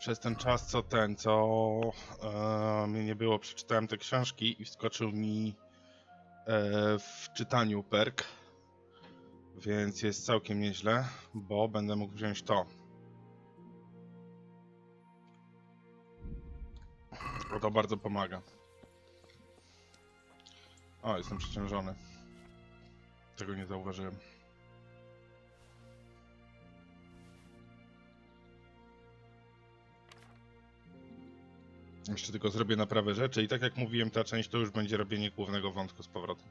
przez ten czas, mnie nie było, przeczytałem te książki i wskoczył mi w czytaniu perk, więc jest całkiem nieźle, bo będę mógł wziąć to. Bo to bardzo pomaga. O, jestem przeciążony. Tego nie zauważyłem. Jeszcze tylko zrobię naprawę rzeczy i tak jak mówiłem, ta część to już będzie robienie głównego wątku z powrotem.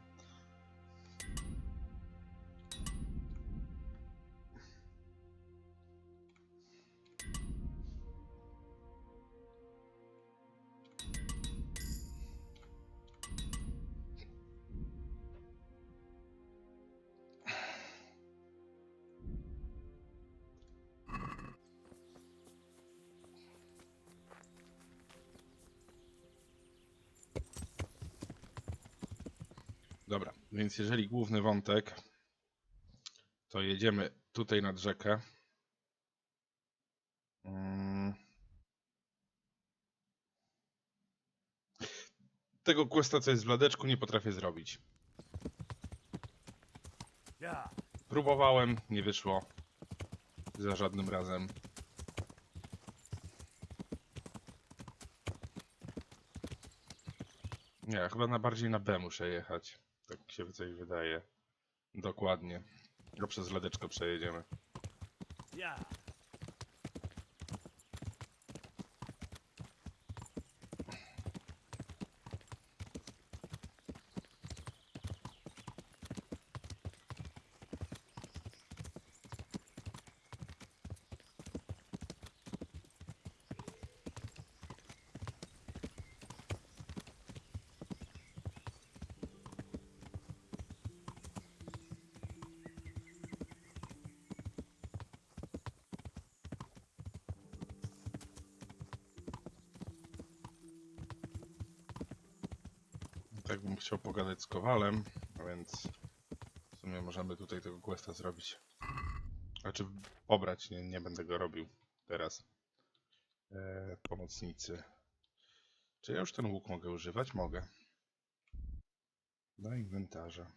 Dobra, więc jeżeli główny wątek, to jedziemy tutaj nad rzekę. Tego questa, co jest w ladeczku, nie potrafię zrobić. Próbowałem, nie wyszło. Za żadnym razem. Nie, chyba bardziej na B muszę jechać. Tak mi się coś wydaje. Dokładnie. No przez ladeczko przejedziemy. Tak bym chciał pogadać z Kowalem, a więc w sumie możemy tutaj tego questa zrobić. Znaczy pobrać, nie będę go robił teraz. Pomocnicy. Czy ja już ten łuk mogę używać? Mogę. Do inwentarza.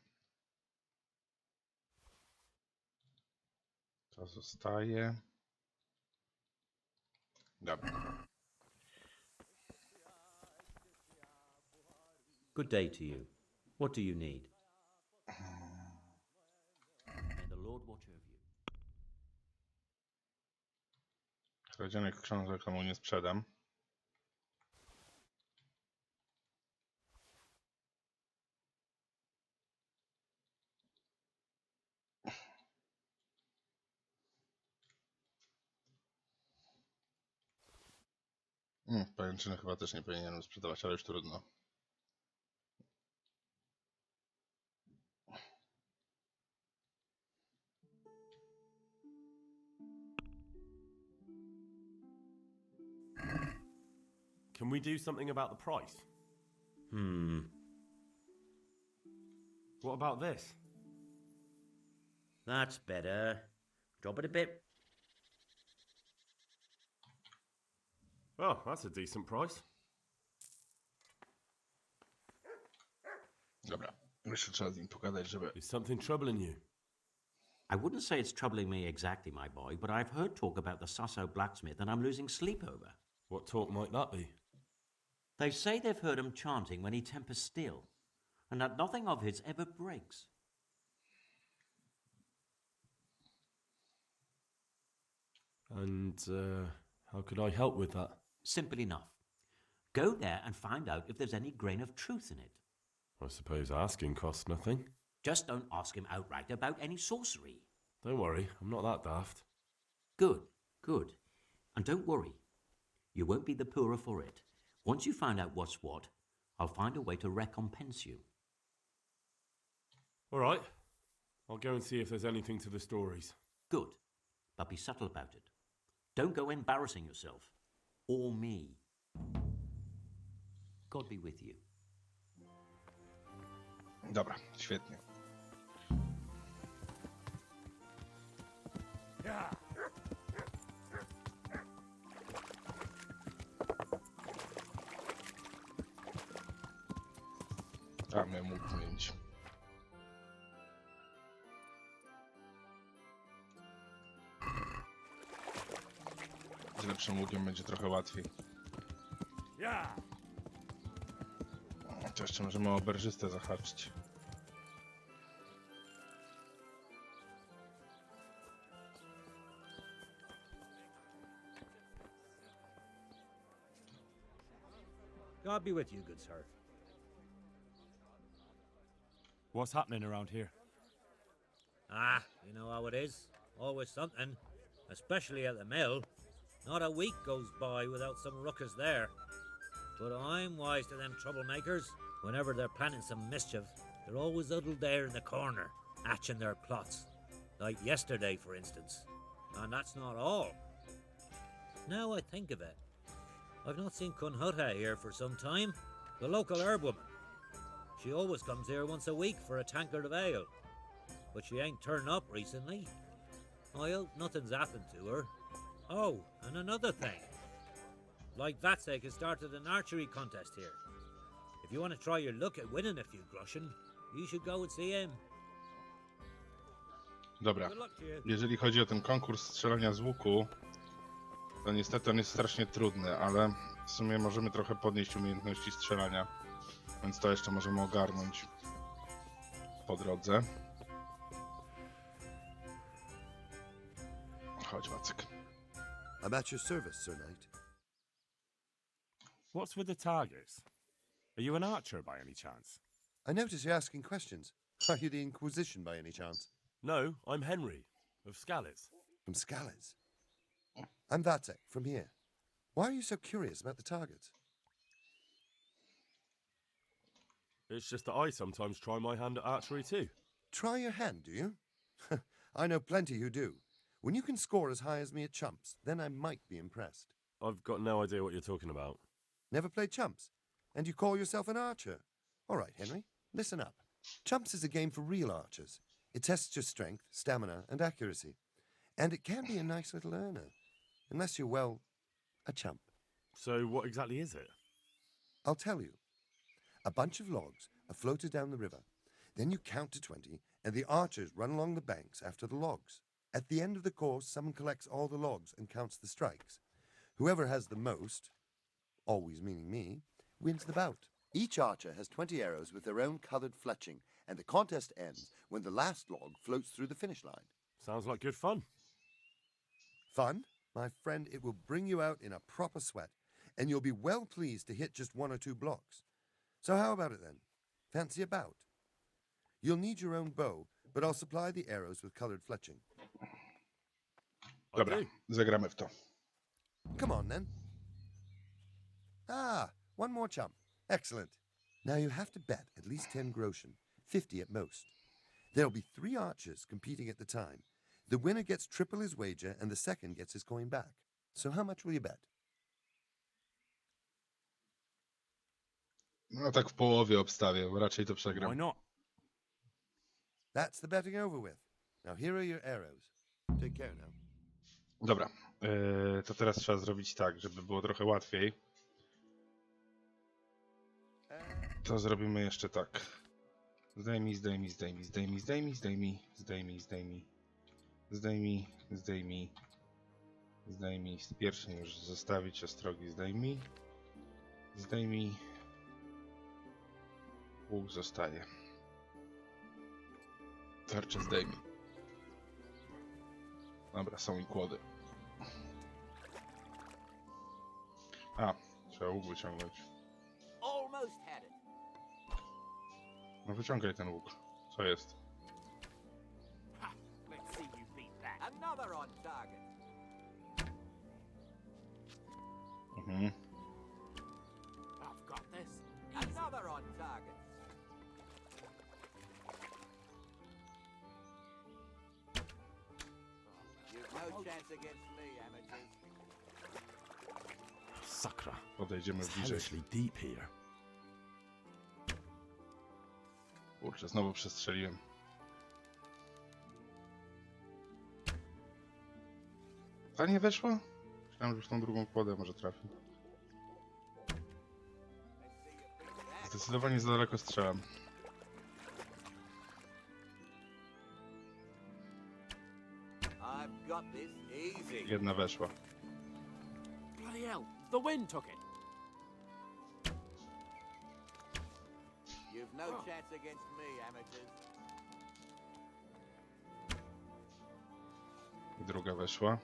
To zostaje. Dobra. Good day to you. What do you need? May the Lord watch over you. Kradzionych książek komu nie sprzedam. Pajęczyny chyba też nie powinienem sprzedawać, ale już trudno. Can we do something about the price? What about this? That's better. Drop it a bit. Oh, that's a decent price. Dobra, jeszcze trzeba z nim pogadać, żeby... Is something troubling you? I wouldn't say it's troubling me exactly, my boy, but I've heard talk about the Sasso blacksmith and I'm losing sleep over. What talk might that be? They say they've heard him chanting when he tempers steel, and that nothing of his ever breaks. And how could I help with that? Simple enough. Go there and find out if there's any grain of truth in it. I suppose asking costs nothing. Just don't ask him outright about any sorcery. Don't worry, I'm not that daft. Good, good. And don't worry. You won't be the poorer for it. Once you find out what's what, I'll find a way to recompense you. All right. I'll go and see if there's anything to the stories. Good. But be subtle about it. Don't go embarrassing yourself. Or me. God be with you. Dobra, świetnie. ramię mógł mieć. Z lepszym łukiem będzie trochę łatwiej. To jeszcze możemy o oberżystę zahaczyć. God be with you, good sir. What's happening around here? Ah, you know how it is. Always something. Especially at the mill. Not a week goes by without some ruckus there. But I'm wise to them troublemakers. Whenever they're planning some mischief, they're always huddled there in the corner, hatching their plots. Like yesterday, for instance. And that's not all. Now I think of it, I've not seen Kunhutta here for some time. The local herbwoman. She always comes here once a week for a tankard of ale. But she ain't turned up recently. I hope nothing's happened to her. Oh, and another thing. Like Vatsek has started an archery contest here. If you want to try your luck at winning a few groschen, you should go and see him. Dobra, Good luck to you. jeżeli chodzi o ten konkurs strzelania z łuku, to niestety on jest strasznie trudny, ale w sumie możemy trochę podnieść umiejętności strzelania, więc to jeszcze możemy ogarnąć po drodze. Chodź, Wacek. I'm at your service, Sir Knight. What's with the targets? Are you an archer by any chance? I notice you're asking questions. Are you the Inquisition by any chance? No, I'm Henry, of Skalitz. From Skalitz? I'm Vatsek, from here. Why are you so curious about the targets? It's just that I sometimes try my hand at archery too. Try your hand, do you? I know plenty who do. When you can score as high as me at chumps, then I might be impressed. I've got no idea what you're talking about. Never played chumps? And you call yourself an archer? All right, Henry, listen up. Chumps is a game for real archers. It tests your strength, stamina, and accuracy. And it can be a nice little earner. Unless you're, well, a chump. So what exactly is it? I'll tell you. A bunch of logs are floated down the river. Then you count to 20, and the archers run along the banks after the logs. At the end of the course, someone collects all the logs and counts the strikes. Whoever has the most, always meaning me, wins the bout. Each archer has 20 arrows with their own coloured fletching, and the contest ends when the last log floats through the finish line. Sounds like good fun. Fun? My friend, it will bring you out in a proper sweat, and you'll be well pleased to hit just 1 or 2 blocks. So how about it then? Fancy a bout? You'll need your own bow, but I'll supply the arrows with coloured fletching. Dobra, zagramy w to. Come on then. Ah, 1 more chump. Excellent. Now you have to bet at least 10 groschen, 50 at most. There'll be 3 archers competing at the time. The winner gets triple his wager and the second gets his coin back. So how much will you bet? No tak w połowie obstawię, bo raczej to Why przegram. not? That's the betting over with. Now here are your arrows. Take care now. Dobra, to teraz trzeba zrobić tak, żeby było trochę łatwiej. To zrobimy jeszcze tak. Zdejmij, zdejmij, zdejmij, zdejmij, zdejmij, zdejmij, zdejmij, zdejmij. Zdejmij, zdejmij. Zdejmij. Pierwszy już zostawić, ostrogi zdejmij. Zdejmij. Łuk zostaje. Tarczę zdejmij. Dobra, są i kłody. A, trzeba łuk wyciągnąć. Almost had it. No wyciągaj ten łuk. Co jest? Let's see you beat that. Another on target. Mhm. I've got this. Another on target. You've no chance against me, amateurs. Sakra. Podejdziemy It's bliżej. hellishly deep here. Kurczę, znowu przestrzeliłem. A nie weszło? Myślałem, że w tą drugą kłodę może trafi. Zdecydowanie za daleko strzelam. got this easy. Jedna weszła. Bloody hell, the wind took it. You've no chance against me, amateurs. Druga weszła.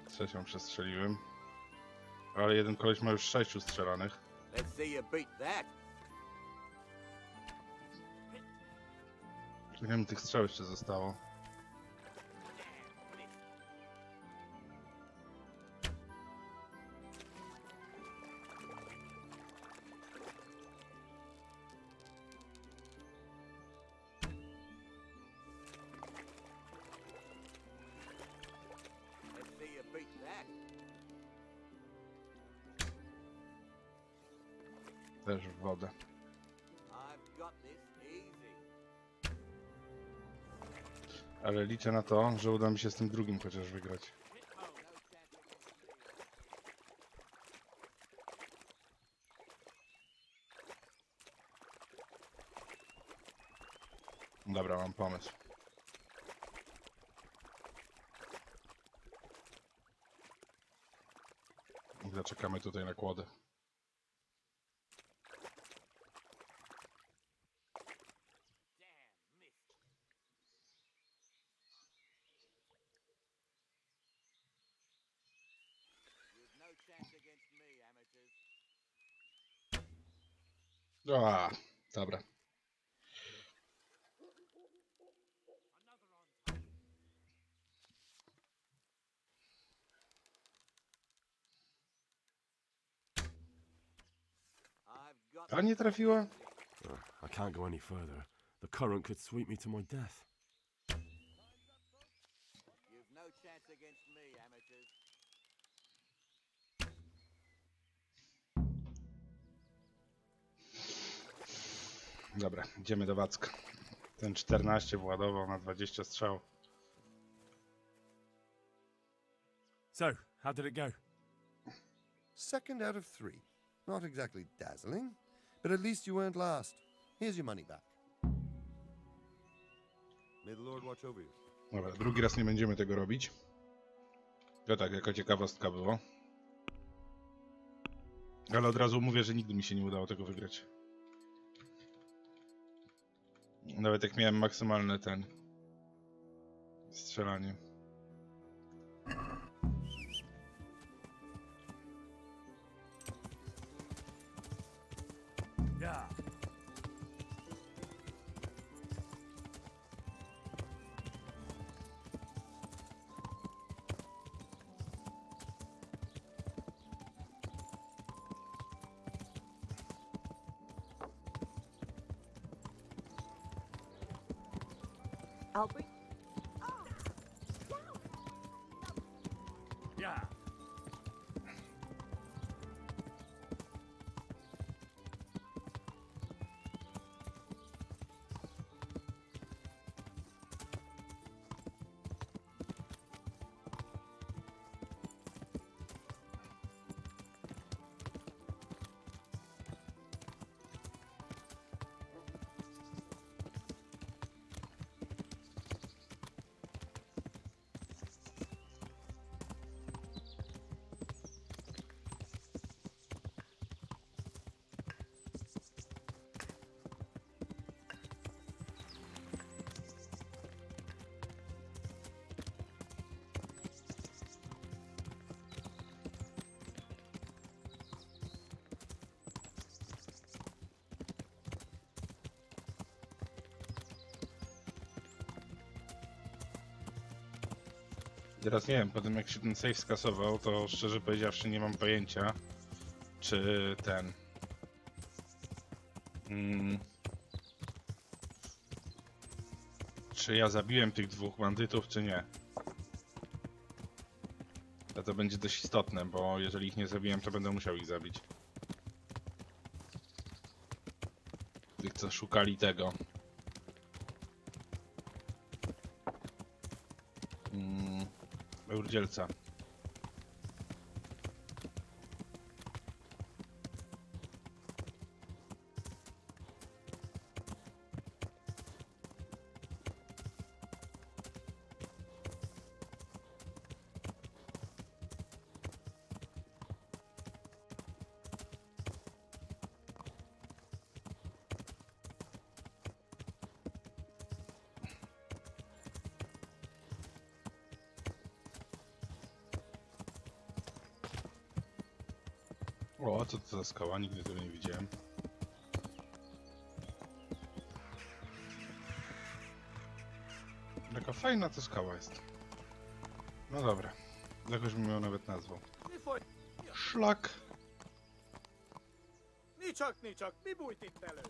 Trzecią przestrzeliłem. Ale jeden koleś ma już 6 strzelanych. Let's see you beat that. Nie wiem, tych strzał jeszcze zostało. Let's see you beat that. Też w wodę. I've got this easy. Ale liczę na to, że uda mi się z tym drugim chociaż wygrać. Dobra, mam pomysł. I zaczekamy tutaj na kłodę. You've no chance against me, amateurs. Dobra. I've got A nie trafiła? I can't go any further. The current could sweep me to my death. You've no chance against me, amateurs. Dobra, idziemy do Wacka. Ten 14 władował na 20 strzał. So, how did it go? Second out of 3. Not exactly dazzling, but at least you weren't last. Here's your money back. May the Lord watch over you. Dobra, drugi raz nie będziemy tego robić. To tak, jako ciekawostka było. Ale od razu mówię, że nigdy mi się nie udało tego wygrać. Nawet jak miałem maksymalne strzelanie. Yeah. I'll bring. Yeah. Teraz nie wiem, po tym jak się ten save skasował, to szczerze powiedziawszy nie mam pojęcia, czy czy ja zabiłem tych dwóch bandytów, czy nie. To będzie dość istotne, bo jeżeli ich nie zabiłem, to będę musiał ich zabić. Tych, co szukali tego. Urdzielca. O, co to za skała? Nigdy tego nie widziałem. Taka fajna to skała jest. No dobra. Jakoś bym ją nawet nazwał. Szlak. Niczak, mi bújt itt elő!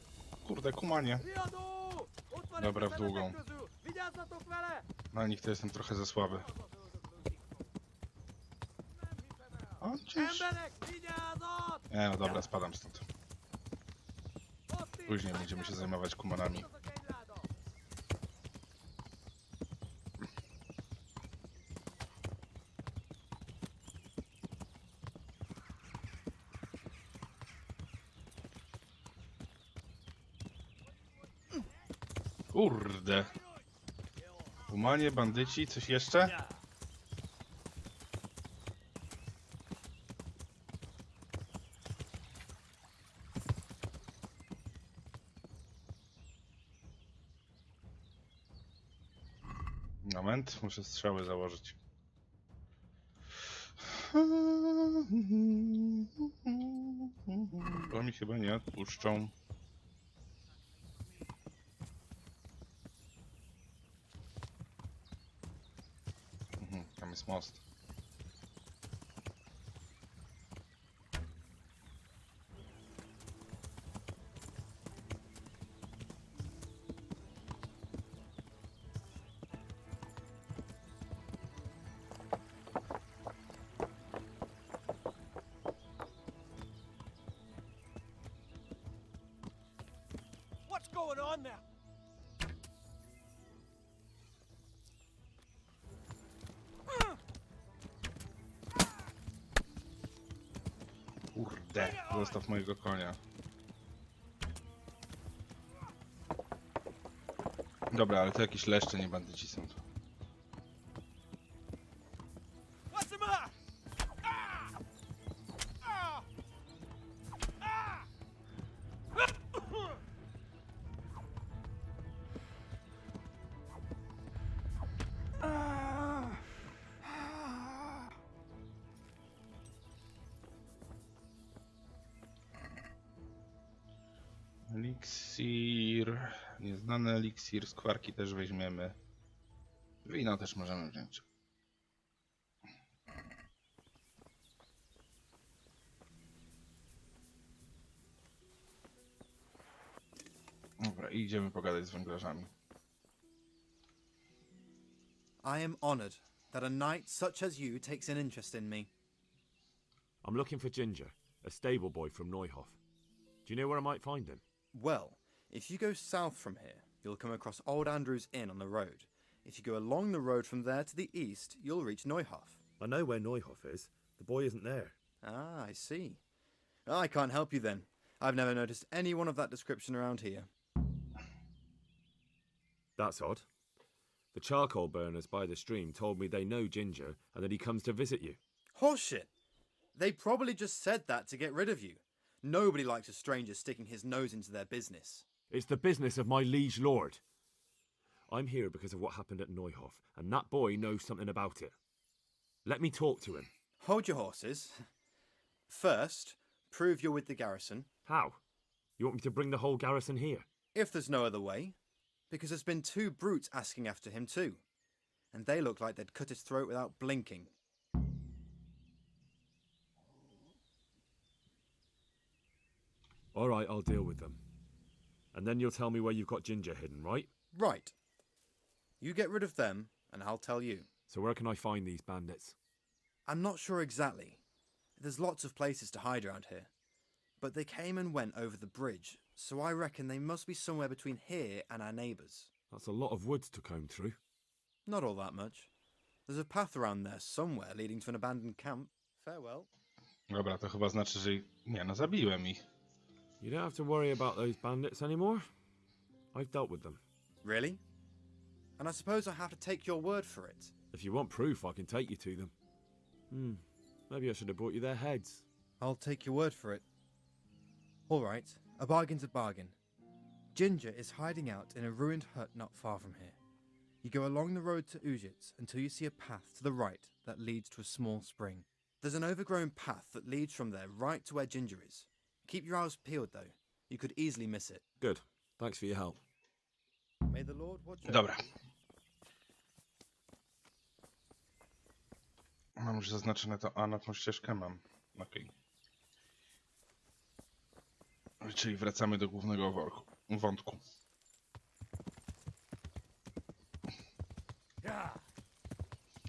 Kurde, kumanie. Riadó! Ott van Dobra, egy a w długą. szemetek közül! Vigyázzatok vele! Na nich to jestem trochę za słaby. O, gdzieś. Emberek, vigyázat! Nie, no dobra, spadam stąd. Ott itt, Później będziemy się zajmować kumanami. az a kegyláda! Kurde. Kumanie, bandyci, coś jeszcze? Moment, muszę strzały założyć. Bo mi chyba nie odpuszczą. Tam jest most. What's going on there? Kurde, zostaw mojego konia. Dobra, ale to jakieś leszcze, nie bandyci są tu. What's the matter? Ah! Ah! Ah! Eliksir. Nieznany eliksir. Skwarki też weźmiemy. Wino też możemy wziąć. Dobra, i idziemy pogadać z węglarzami. I am honored that a knight such as you takes an interest in me. I'm looking for Ginger, a stable boy from Neuhof. Do you know where I might find him? Well, if you go south from here, you'll come across Old Andrew's Inn on the road. If you go along the road from there to the east, you'll reach Neuhof. I know where Neuhof is. The boy isn't there. Ah, I see. I can't help you then. I've never noticed anyone of that description around here. That's odd. The charcoal burners by the stream told me they know Ginger and that he comes to visit you. Horseshit! They probably just said that to get rid of you. Nobody likes a stranger sticking his nose into their business. It's the business of my liege lord. I'm here because of what happened at Neuhof, and that boy knows something about it. Let me talk to him. Hold your horses. First, prove you're with the garrison. How? You want me to bring the whole garrison here? If there's no other way. Because there's been 2 brutes asking after him too. And they look like they'd cut his throat without blinking. All right, I'll deal with them. And then you'll tell me where you've got Ginger hidden, right? Right. You get rid of them, and I'll tell you. So where can I find these bandits? I'm not sure exactly. There's lots of places to hide around here. But they came and went over the bridge, so I reckon they must be somewhere between here and our neighbours. That's a lot of woods to comb through. Not all that much. There's a path around there somewhere leading to an abandoned camp. Farewell. Dobra, to chyba znaczy, że... Nie, no zabiłem ich. You don't have to worry about those bandits anymore. I've dealt with them. Really? And I suppose I have to take your word for it. If you want proof, I can take you to them. Maybe I should have brought you their heads. I'll take your word for it. All right, a bargain's a bargain. Ginger is hiding out in a ruined hut not far from here. You go along the road to Ujits until you see a path to the right that leads to a small spring. There's an overgrown path that leads from there right to where Ginger is. Keep your eyes peeled, though. You could easily miss it. Good. Thanks for your help. May the Lord watch over Dobra. Mam już zaznaczone to, a na tą ścieżkę mam. Okej. Czyli wracamy do głównego wątku.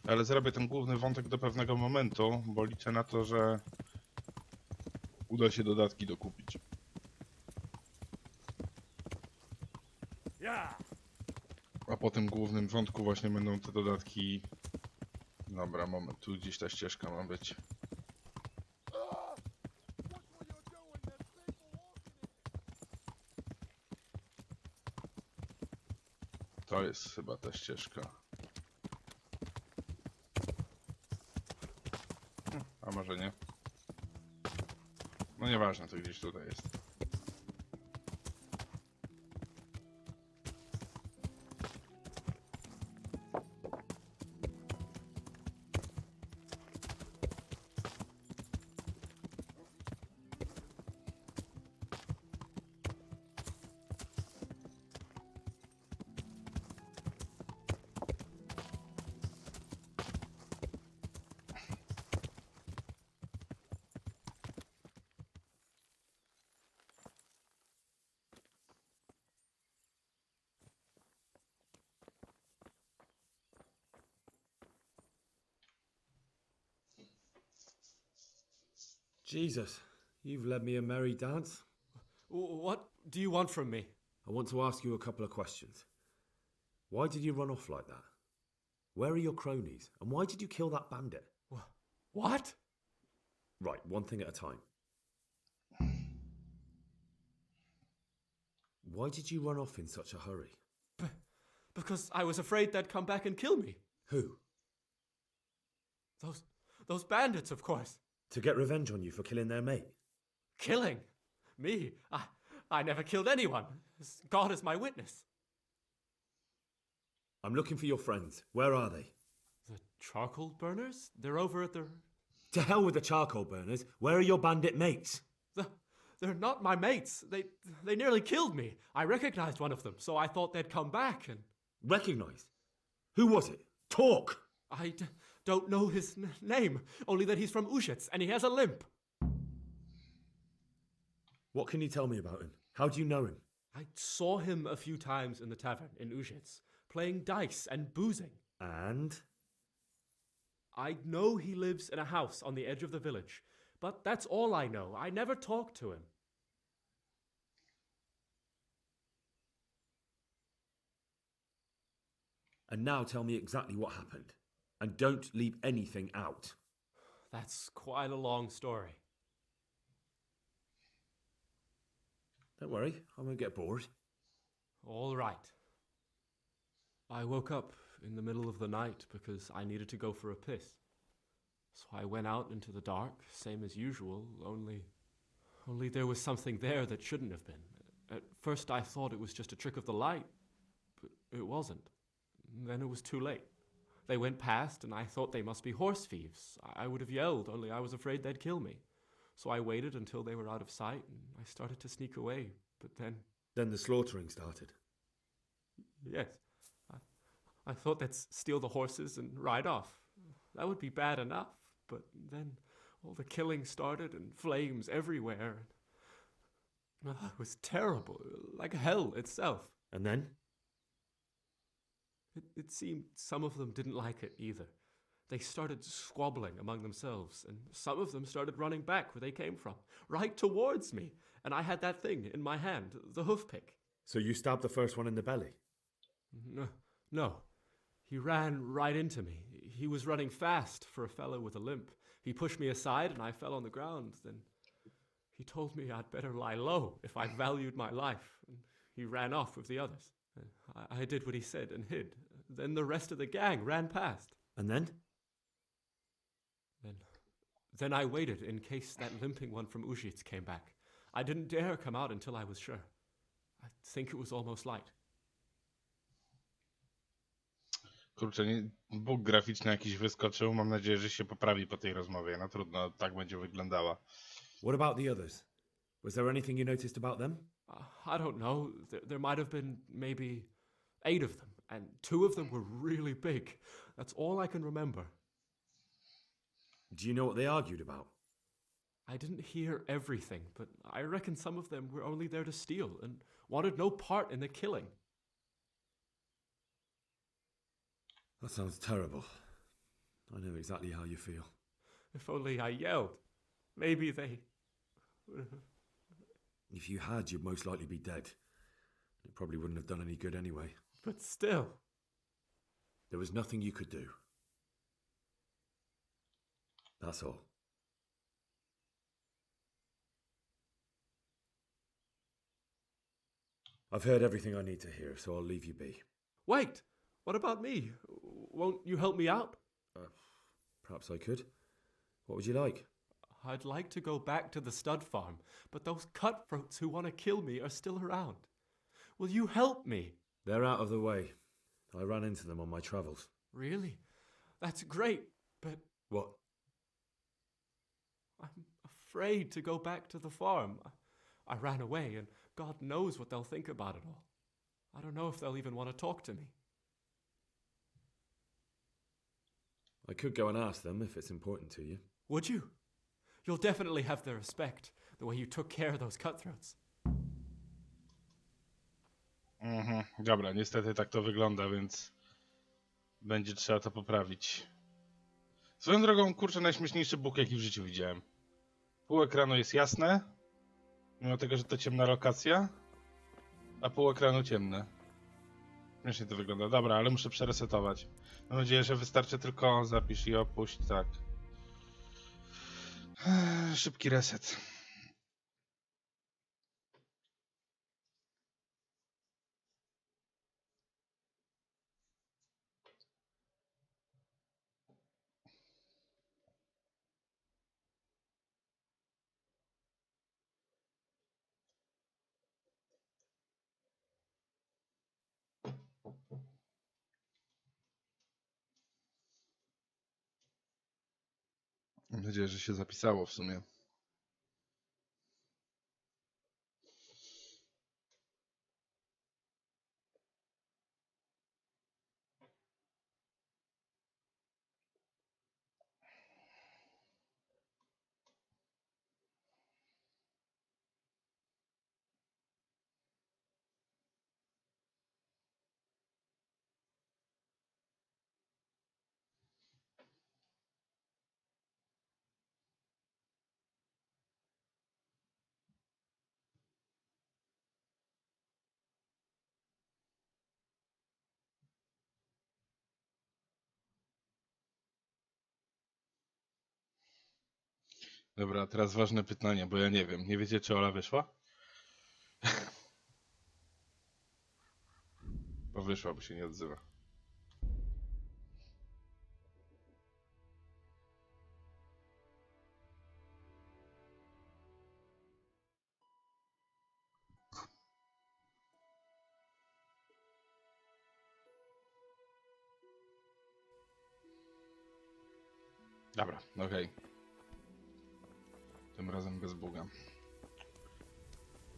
Ale zrobię ten główny wątek do pewnego momentu, bo liczę na to, że uda się dodatki dokupić. A po tym głównym wątku właśnie będą te dodatki. Dobra, moment, tu gdzieś ta ścieżka ma być. To jest chyba ta ścieżka. A może nie? No nieważne, to gdzieś tutaj jest. Jesus, you've led me a merry dance. What do you want from me? I want to ask you a couple of questions. Why did you run off like that? Where are your cronies? And why did you kill that bandit? What? Right, one thing at a time. Why did you run off in such a hurry? Because I was afraid they'd come back and kill me. Who? Those bandits, of course. To get revenge on you for killing their mate? Killing? Me? I never killed anyone. God is my witness. I'm looking for your friends. Where are they? The charcoal burners? They're over at the... To hell with the charcoal burners. Where are your bandit mates? They're not my mates. They nearly killed me. I recognized one of them, so I thought they'd come back and... Recognized? Who was it? Talk! I don't know his name, only that he's from Ushitz and he has a limp. What can you tell me about him? How do you know him? I saw him a few times in the tavern in Ushitz, playing dice and boozing. And? I know he lives in a house on the edge of the village, but that's all I know. I never talked to him. And now tell me exactly what happened. And don't leave anything out. That's quite a long story. Don't worry, I won't get bored. All right. I woke up in the middle of the night because I needed to go for a piss. So I went out into the dark, same as usual, only there was something there that shouldn't have been. At first I thought it was just a trick of the light, but it wasn't. Then it was too late. They went past and I thought they must be horse thieves. I would have yelled, only I was afraid they'd kill me. So I waited until they were out of sight and I started to sneak away, but then... Then the slaughtering started. Yes. I thought they'd steal the horses and ride off. That would be bad enough, but then all the killing started and flames everywhere. It was terrible, like hell itself. And then? It seemed some of them didn't like it either. They started squabbling among themselves, and some of them started running back where they came from, right towards me. And I had that thing in my hand, the hoof pick. So you stabbed the first one in the belly? No. He ran right into me. He was running fast for a fellow with a limp. He pushed me aside and I fell on the ground. Then he told me I'd better lie low if I valued my life. And he ran off with the others. I did what he said and hid. Then the rest of the gang ran past. And then? Then I waited in case that limping one from Ushitz came back. I didn't dare come out until I was sure. I think it was almost light. Kurczę, bóg graficzny jakiś wyskoczył. Mam nadzieję, że się poprawi po tej rozmowie. No trudno, tak będzie wyglądała. What about the others? Was there anything you noticed about them? I don't know. There might have been maybe 8 of them, and 2 of them were really big. That's all I can remember. Do you know what they argued about? I didn't hear everything, but I reckon some of them were only there to steal and wanted no part in the killing. That sounds terrible. I know exactly how you feel. If only I yelled. Maybe they... If you had, you'd most likely be dead. It probably wouldn't have done any good anyway. But still... There was nothing you could do. That's all. I've heard everything I need to hear, so I'll leave you be. Wait! What about me? Won't you help me out? Perhaps I could. What would you like? I'd like to go back to the stud farm, but those cutthroats who want to kill me are still around. Will you help me? They're out of the way. I ran into them on my travels. Really? That's great, but What? I'm afraid to go back to the farm. I ran away, and God knows what they'll think about it all. I don't know if they'll even want to talk to me. I could go and ask them if it's important to you. Would you? You'll definitely have their respect, the way you took care of those cutthroats. Dobra, niestety tak to wygląda, więc będzie trzeba to poprawić. Swoją drogą, kurczę, najśmieszniejszy bóg, jaki w życiu widziałem. Pół ekranu jest jasne, mimo tego, że to ciemna lokacja, a pół ekranu ciemne. Śmiesznie to wygląda. Dobra, ale muszę przeresetować. Mam nadzieję, że wystarczy tylko zapisz i opuść, tak. Szybki reset. Mam nadzieję, że się zapisało w sumie. Dobra, teraz ważne pytanie, bo ja nie wiem. Nie wiecie, czy Ola wyszła? Bo wyszła, bo się nie odzywa. Dobra, okej. Tym razem bez buga.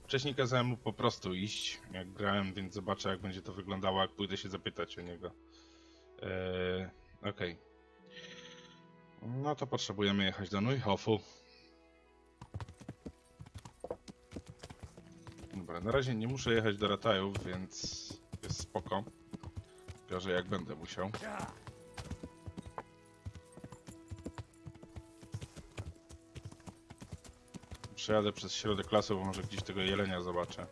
Wcześniej kazałem mu po prostu iść, jak grałem, więc zobaczę, jak będzie to wyglądało, jak pójdę się zapytać o niego. Okej. No to potrzebujemy jechać do Neuhofu. Dobra, na razie nie muszę jechać do Ratajów, więc jest spoko. Gorzej jak będę musiał. Przejadę przez środek lasu, bo może gdzieś tego jelenia zobaczę.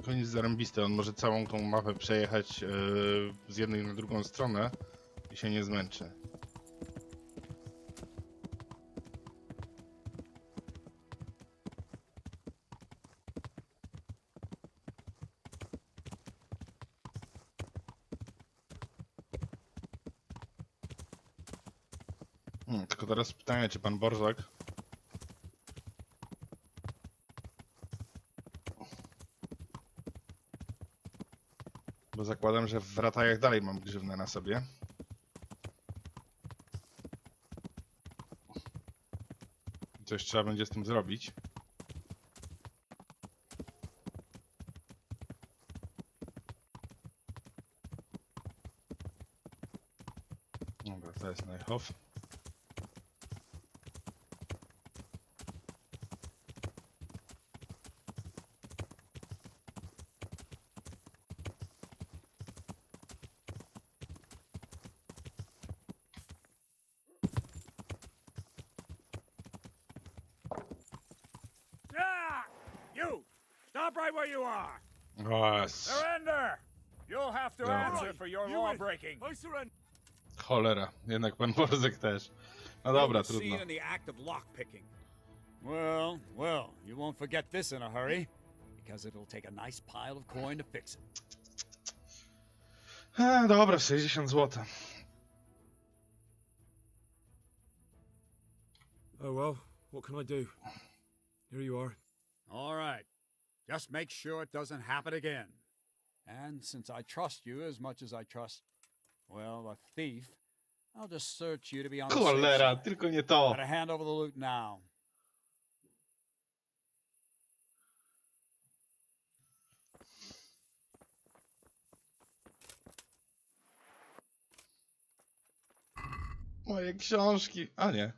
koniec zarąbisty. On może całą tą mapę przejechać z jednej na drugą stronę i się nie zmęczy. Tylko teraz pytanie, czy pan Borzak bo zakładam, że w ratajach dalej mam grzywnę na sobie. Coś trzeba będzie z tym zrobić. Dobra, to jest Neuhof. Ah! You! Stop right where you are! O, Surrender! You'll have to Dobra. answer for your law breaking. I surrender. cholera, jednak pan Borzek też. No dobra, trudno. in the act of lockpicking. Well, well, you won't forget this in a hurry, because it'll take a nice pile of coin to fix it. Dobra, 60 zł. Oh well, what can I do? Here you are. All right. Just make sure it doesn't happen again. And since I trust you as much as I trust, well, a thief, I'll just search you to be on the safe Cholera, side. tylko nie to. Better hand over the loot now. Moje książki. A nie.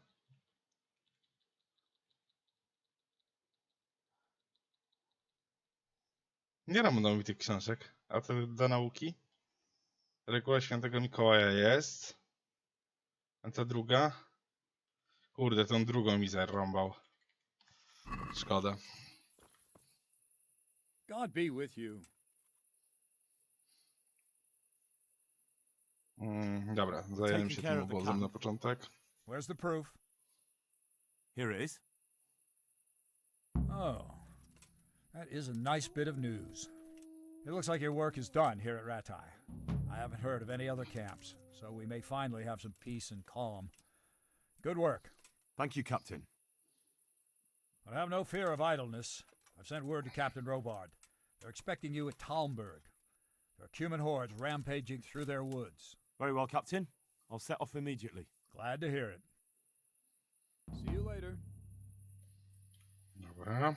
Nie mam tych książek. A to do nauki? Reguła Świętego Mikołaja jest. A ta druga? Kurde, tą drugą mi zarąbał. Szkoda. God be with you. Dobra, zajęłem się care tym of the obozem na camp. początek. Where's the proof? Here it is. Oh, that is a nice bit of news. It looks like your work is done here at Ratai. I haven't heard of any other camps, so we may finally have some peace and calm. Good work. Thank you, Captain. But have no fear of idleness. I've sent word to Captain Robard. They're expecting you at Talmberg. There are Cuman hordes rampaging through their woods. Very well, Captain. I'll set off immediately. Glad to hear it. See you later. Dobra.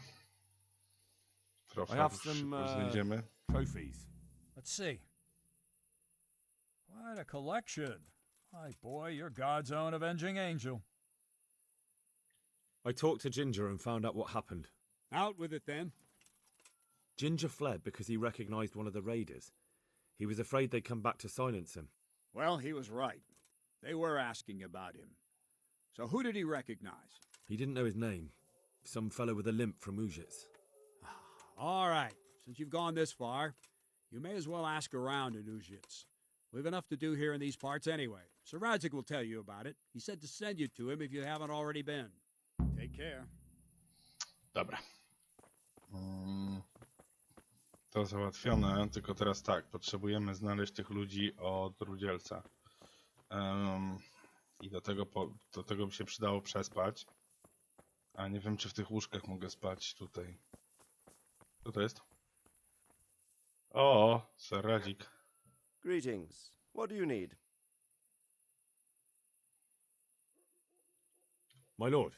I Trofea have już some szybko znajdziemy. trophies. Let's see. Quite a collection. My boy, you're God's own avenging angel. I talked to Ginger and found out what happened. Out with it then. Ginger fled because he recognized one of the raiders. He was afraid they'd come back to silence him. Well, he was right. They were asking about him. So who did he recognize? He didn't know his name. Some fellow with a limp from Ujits. All right. Since you've gone this far, you may as well ask around in Ujits. We've enough to do here in these parts anyway. Sir Radzik will tell you about it. He said to send you to him if you haven't already been. Take care. Dobra. To załatwione, tylko teraz tak, potrzebujemy znaleźć tych ludzi od Rudzielca. I do tego by się przydało przespać. A nie wiem, czy w tych łóżkach mogę spać tutaj. Co to jest? O, Sir Radzik. Greetings. What do you need? My lord,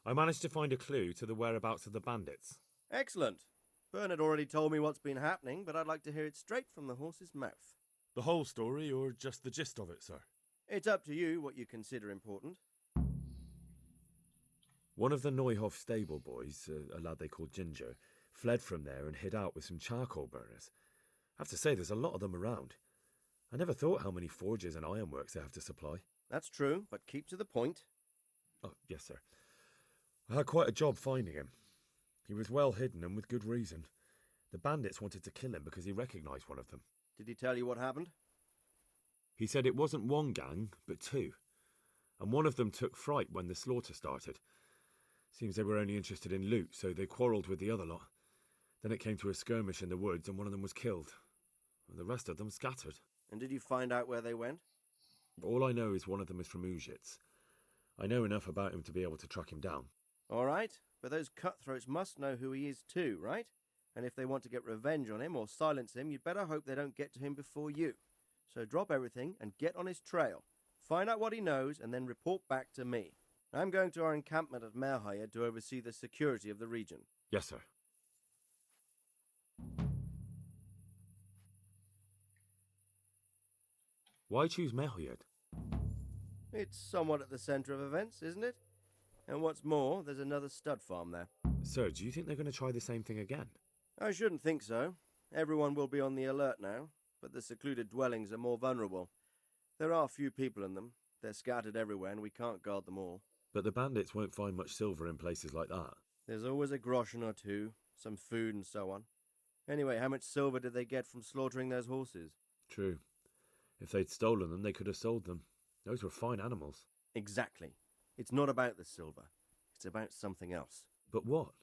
I managed to find a clue to the whereabouts of the bandits. Excellent. Bernard already told me what's been happening, but I'd like to hear it straight from the horse's mouth. The whole story, or just the gist of it, sir? It's up to you what you consider important. One of the Neuhof stable boys, a lad they called Ginger, fled from there and hid out with some charcoal burners. I have to say, there's a lot of them around. I never thought how many forges and ironworks they have to supply. That's true, but keep to the point. Oh, yes, sir. I had quite a job finding him. He was well hidden and with good reason. The bandits wanted to kill him because he recognized one of them. Did he tell you what happened? He said it wasn't one gang, but two. And one of them took fright when the slaughter started. Seems they were only interested in loot, so they quarrelled with the other lot. Then it came to a skirmish in the woods and one of them was killed. And the rest of them scattered. And did you find out where they went? All I know is one of them is from Uzhitz. I know enough about him to be able to track him down. All right, but those cutthroats must know who he is too, right? And if they want to get revenge on him or silence him, you'd better hope they don't get to him before you. So drop everything and get on his trail. Find out what he knows and then report back to me. I'm going to our encampment at Merhayed to oversee the security of the region. Yes, sir. Why choose Merhayed? It's somewhat at the centre of events, isn't it? And what's more, there's another stud farm there. Sir, do you think they're going to try the same thing again? I shouldn't think so. Everyone will be on the alert now, but the secluded dwellings are more vulnerable. There are few people in them. They're scattered everywhere and we can't guard them all. But the bandits won't find much silver in places like that. There's always a groschen or two, some food and so on. Anyway, how much silver did they get from slaughtering those horses? True. If they'd stolen them, they could have sold them. Those were fine animals. Exactly. It's not about the silver. It's about something else. But what?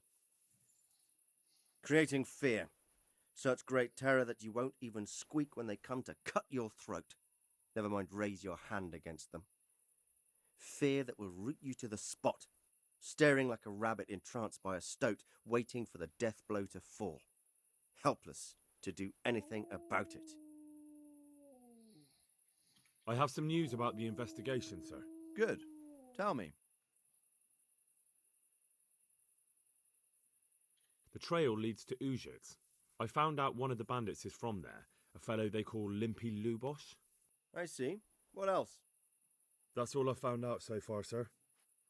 Creating fear. Such great terror that you won't even squeak when they come to cut your throat. Never mind raise your hand against them. Fear that will root you to the spot, staring like a rabbit entranced by a stoat, waiting for the death blow to fall. Helpless to do anything about it. I have some news about the investigation, sir. Good. Tell me. The trail leads to Uzhitz. I found out one of the bandits is from there, a fellow they call Limpy Lubosh. I see. What else? That's all I found out so far, sir.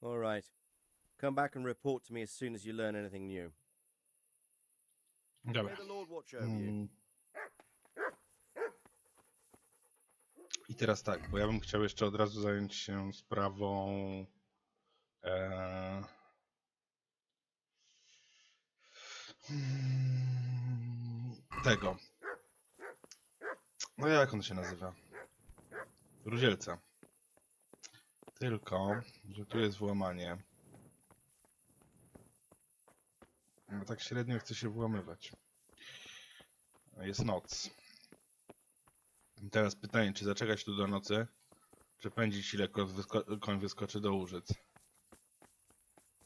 All right. Come back and report to me as soon as you learn anything new. Dobra. May the Lord watch over you. I teraz tak, bo ja bym chciał jeszcze od razu zająć się sprawą tego. No jak on się nazywa? Ruzielca. Tylko, że tu jest włamanie. No tak średnio chce się włamywać. Jest noc. I teraz pytanie, czy zaczekać tu do nocy, czy pędzić ile koń wyskoczy do Łużyc.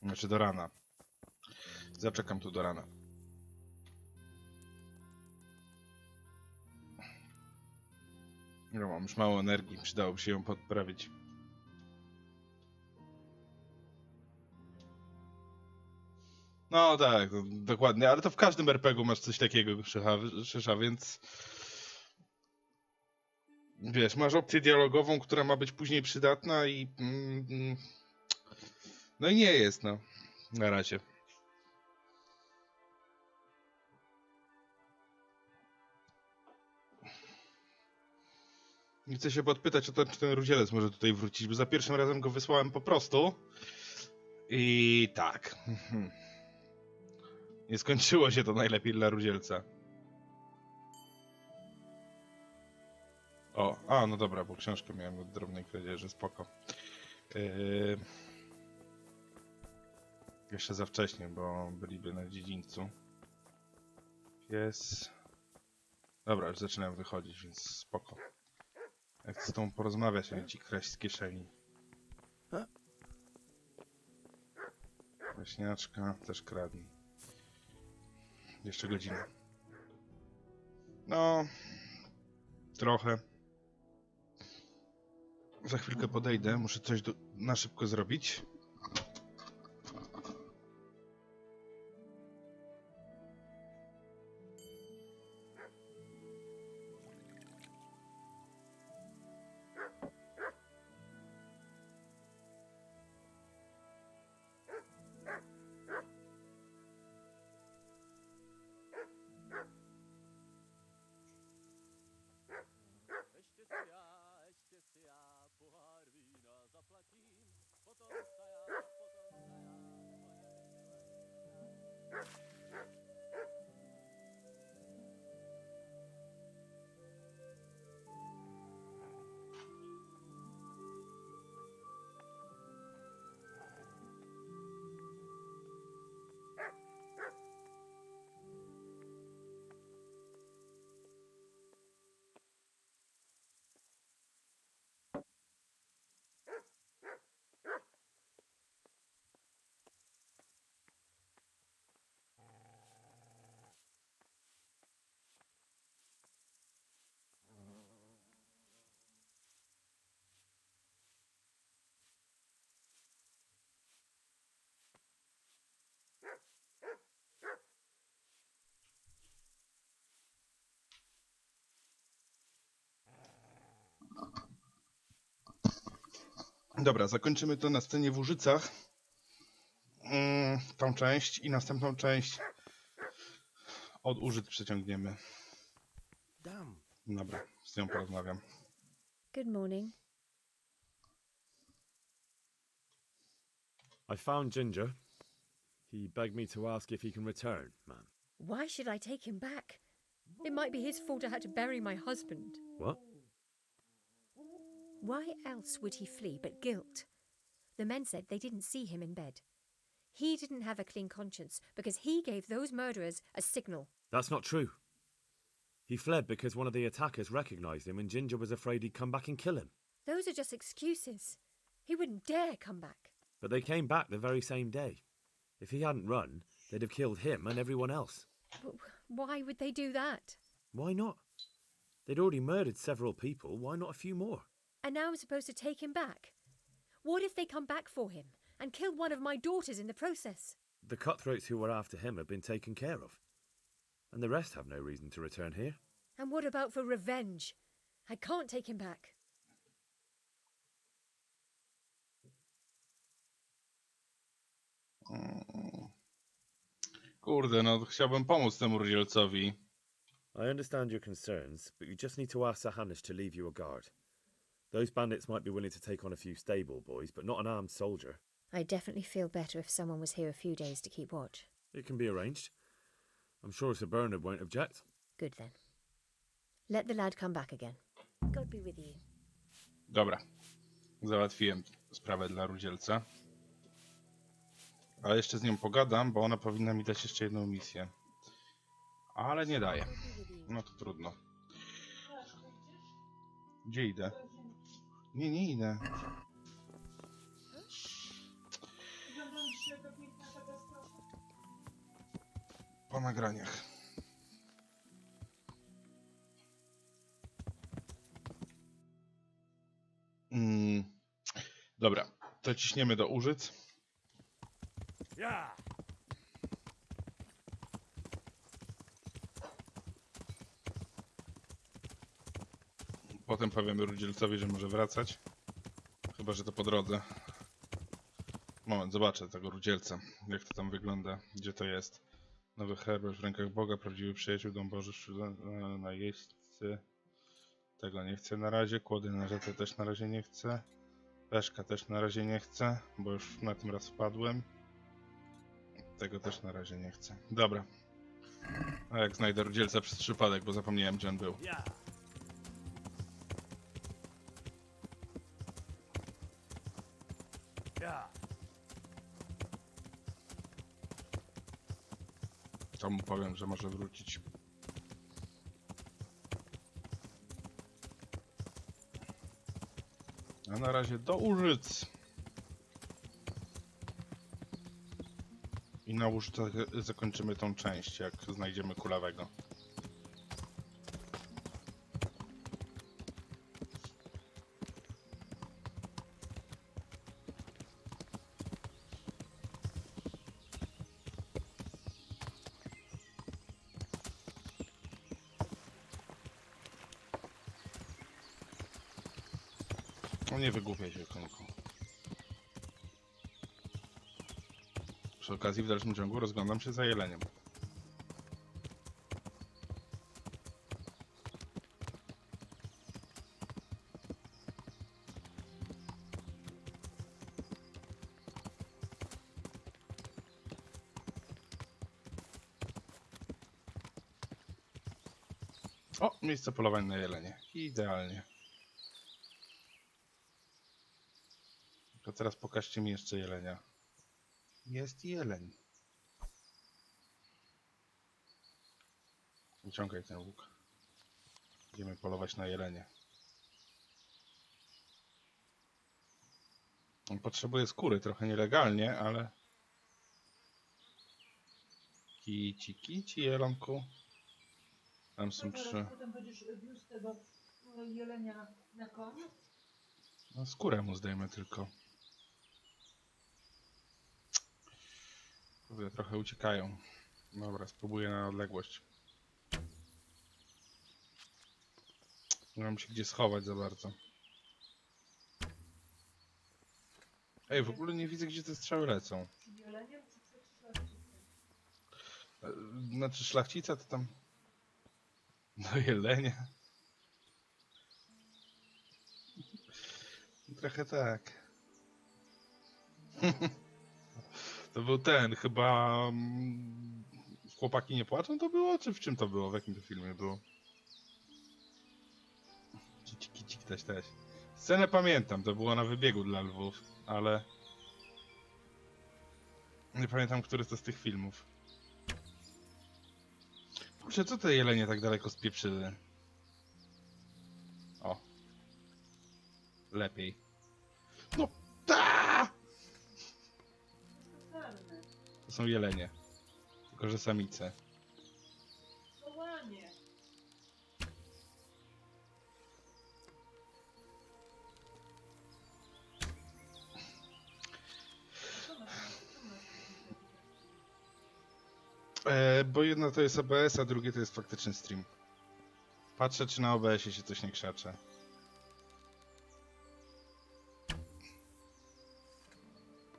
Znaczy do rana. Zaczekam tu do rana. No, mam już mało energii, przydałoby się ją podprawić. No tak, dokładnie, ale to w każdym RPG-u masz coś takiego, Szysza, więc... Wiesz, masz opcję dialogową, która ma być później przydatna i... No i nie jest, no. Na razie. I chcę się podpytać o to, czy ten Rudzielec może tutaj wrócić, bo za pierwszym razem go wysłałem po prostu. I tak. Nie skończyło się to najlepiej dla Rudzielca. O, no dobra, bo książkę miałem od drobnej kradzieży, spoko. Jeszcze za wcześnie, bo byliby na dziedzińcu. Pies. Dobra, już zaczynam wychodzić, więc spoko. Ja chcę z tą porozmawiać, a nie ci kraść z kieszeni. Leśniaczka, też kradnij. Jeszcze godzinę. No... Trochę. Za chwilkę podejdę, muszę coś na szybko zrobić. Dobra, zakończymy to na scenie w Łużycach. Tą część i następną część od Łużyc przeciągniemy. Damn. Dobra, z nią porozmawiam. Good morning. I found Ginger. He begged me to ask if he can return, ma'am. Why should I take him back? It might be his fault I had to bury my husband. What? Why else would he flee but guilt? The men said they didn't see him in bed. He didn't have a clean conscience because he gave those murderers a signal. That's not true. He fled because one of the attackers recognized him and Ginger was afraid he'd come back and kill him. Those are just excuses. He wouldn't dare come back. But they came back the very same day. If he hadn't run, they'd have killed him and everyone else. But why would they do that? Why not? They'd already murdered several people. Why not a few more? And now I'm supposed to take him back? What if they come back for him and kill one of my daughters in the process? The cutthroats who were after him have been taken care of. And the rest have no reason to return here. And what about for revenge? I can't take him back. Kurde, no chciałbym pomóc temu Rudzielcowi. I understand your concerns, but you just need to ask Sahanish to leave you a guard. Those bandits might be willing to take on a few stable boys, but not an armed soldier. I definitely feel better if someone was here a few days to keep watch. It can be arranged. I'm sure Sir Bernard won't object. Good then. Let the lad come back again. God be with you. Dobra, załatwiłem sprawę dla Rudzielca. Ale jeszcze z nią pogadam, bo ona powinna mi dać jeszcze jedną misję. Ale nie daje. No to trudno. Gdzie idę? Nie idę. Po nagraniach. Dobra, to ciśniemy do Łużyc. Potem powiemy Rudzielcowi, że może wracać. Chyba że to po drodze. Moment, zobaczę tego Rudzielca. Jak to tam wygląda. Gdzie to jest. Nowy herbert w rękach Boga. Prawdziwy przyjaciół. Dom Boży. Najeźdźcy. Tego nie chcę na razie. Kłody na rzece też na razie nie chcę. Peszka też na razie nie chcę. Bo już na tym raz wpadłem. Tego też na razie nie chcę. Dobra. A jak znajdę Rudzielca przez przypadek, bo zapomniałem gdzie on był. To mu powiem, że może wrócić. A na razie do Łużyc. I na Łużycach zakończymy tą część, jak znajdziemy kulawego. No nie wygłupiaj się, konku. Przy okazji w dalszym ciągu rozglądam się za jeleniem. O, miejsce polowań na jelenie. Idealnie. To teraz pokażcie mi jeszcze jelenia. Jest jeleń. Wyciągaj ten łuk. Idziemy polować na jelenie. On potrzebuje skóry, trochę nielegalnie, ale... Kici, jelonku. Tam są trzy. Potem będziesz wiózł tego jelenia na koniec? No skórę mu zdejmę tylko. Kurde, trochę uciekają. Dobra, spróbuję na odległość. Nie mam się gdzie schować za bardzo. Ej, w ogóle nie widzę, gdzie te strzały lecą. Przed jeleniem czy przed szlachcicą? Znaczy szlachcica to tam... No jelenie. Trochę tak. To był ten, chyba... Chłopaki nie płaczą to było? Czy w czym to było? W jakim to filmie było? Kicik też. Scenę pamiętam, to było na wybiegu dla lwów, ale... Nie pamiętam, który to z tych filmów. Kurczę, co te jelenie tak daleko spieprzyły? O. Lepiej. No! Ta! Czarne. To są jelenie. Tylko, że samice. Wołanie. Bo jedno to jest OBS, a drugie to jest faktyczny stream. Patrzę, czy na OBS-ie się coś nie krzacze.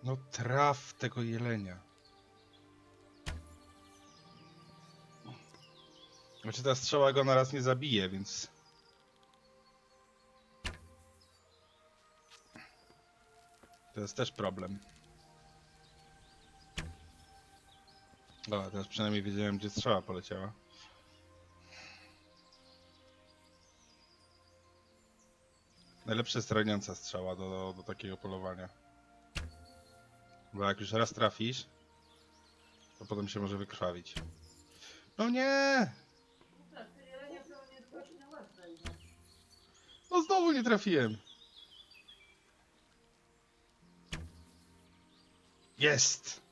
No traf tego jelenia. Znaczy ta strzała go na raz nie zabije, więc... To jest też problem. Dobra, teraz przynajmniej wiedziałem, gdzie strzała poleciała. Najlepsza jest raniąca strzała do takiego polowania. Bo jak już raz trafisz, to potem się może wykrwawić. No nie! Tak, te jelenie to nie dbasz na łeb wejdą. No znowu nie trafiłem! Jest!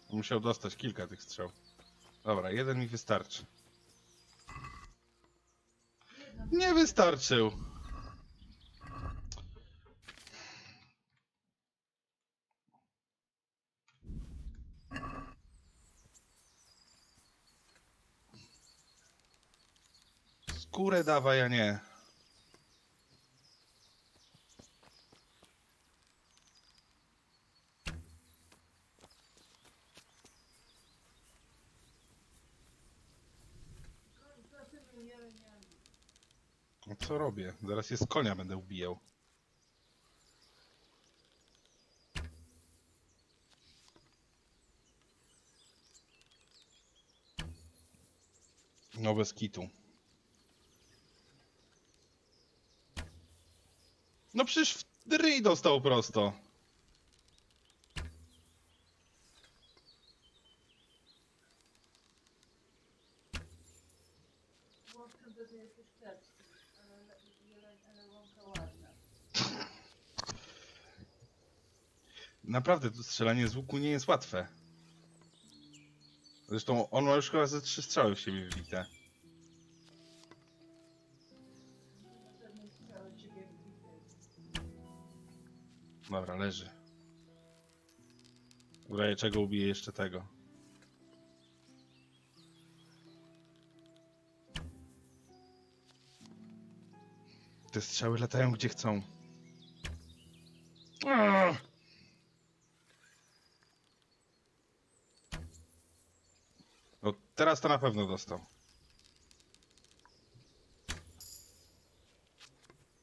Musiał dostać kilka tych strzał. Dobra, jeden mi wystarczy. Nie wystarczył! Skórę dawaj, a nie. No co robię? Zaraz je z konia będę ubijał. No bez kitu. No przecież w ryj dostał prosto. Łączkę to jesteś kiepski, ale łąka ładna. Naprawdę, to strzelanie z łuku nie jest łatwe. Zresztą on ma już chyba ze 3 strzały w siebie wbite. Żadnej strzały w ciebie wbitej. Dobra, leży. W razie czego ubiję jeszcze tego. Te strzały latają gdzie chcą. No teraz to na pewno dostał.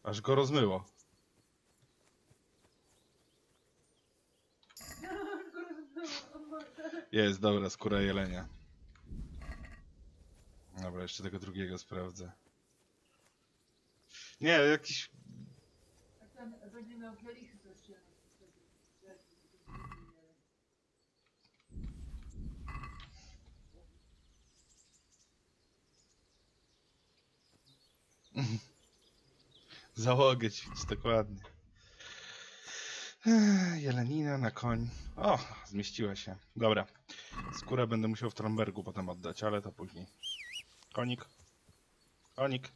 Aż go rozmyło. Jest, dobra, skóra jelenia. Dobra, jeszcze tego drugiego sprawdzę. Nie, jakiś... Jak ten będzie miał kielichy, to jeszcze Załogę ćwiczyć, dokładnie. Jelenina na koń. O, zmieściła się. Dobra. Skórę będę musiał w Trombergu potem oddać, ale to później. Konik. Konik.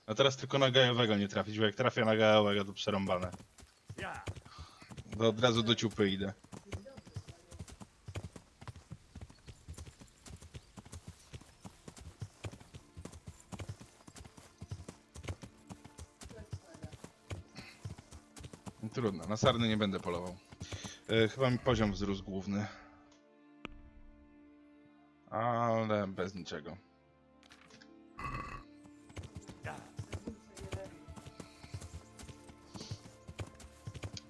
A teraz tylko na gajowego nie trafić, bo jak trafię na gajowego, to przerąbane. To od razu do ciupy idę. Trudno, na sarny nie będę polował. Chyba mi poziom wzrósł główny. Ale bez niczego.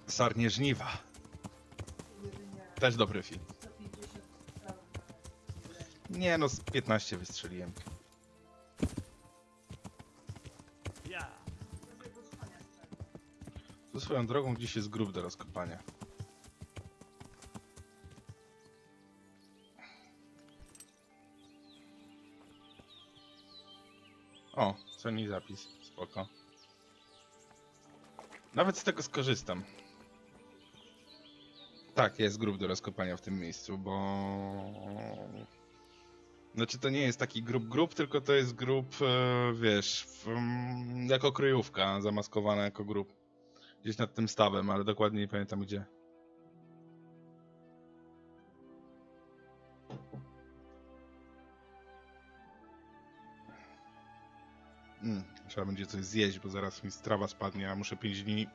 Sarnie żniwa. Też dobry film. 150 strzałów na Nie no, z 15 wystrzeliłem. Tu swoją drogą gdzieś jest grób do rozkopania. O, cenny zapis. Spoko. Nawet z tego skorzystam. Tak, jest grób do rozkopania w tym miejscu, bo... Znaczy to nie jest taki grób, tylko to jest grób, wiesz, jako kryjówka zamaskowana jako grób. Gdzieś nad tym stawem, ale dokładnie nie pamiętam gdzie. Trzeba będzie coś zjeść, bo zaraz mi strawa spadnie, a muszę 5 dni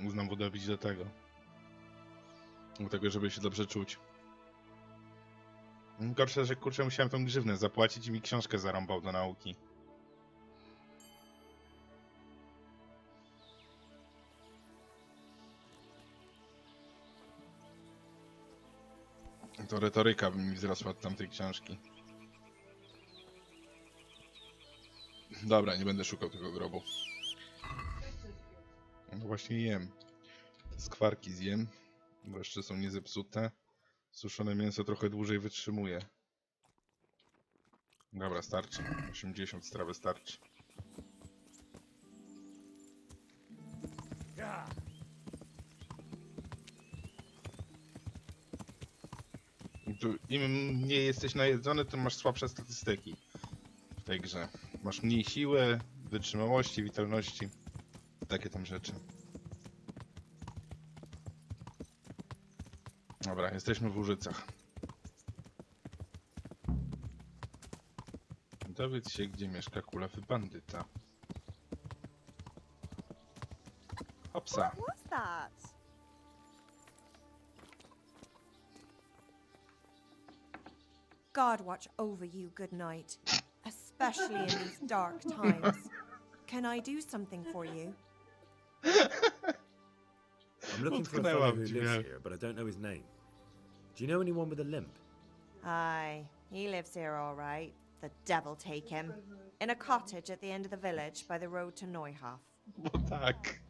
znowu dobić do tego. Do tego, żeby się dobrze czuć. Gorsze, że kurczę musiałem tą grzywnę zapłacić i mi książkę zarąbał do nauki. To retoryka by mi wzrosła od tamtej książki. Dobra, nie będę szukał tego grobu. No właśnie jem. Te skwarki zjem, bo jeszcze są niezepsute. Suszone mięso trochę dłużej wytrzymuje. Dobra, starczy. 80 strawy starczy. Tu im mniej jesteś najedzony, tym masz słabsze statystyki w tej grze. Masz mniej siły, wytrzymałości, witalności. Takie tam rzeczy. Dobra, jesteśmy w Łużycach. Dowiedz się, gdzie mieszka kulawy bandyta. Hopsa. What's that? God watch over you, good night. Especially in these dark times. Can I do something for you? I'm looking for a fellow who lives here, but I don't know his name. Do you know anyone with a limp? Aye, he lives here all right. The devil take him. In a cottage at the end of the village by the road to Neuhof. Bo tak.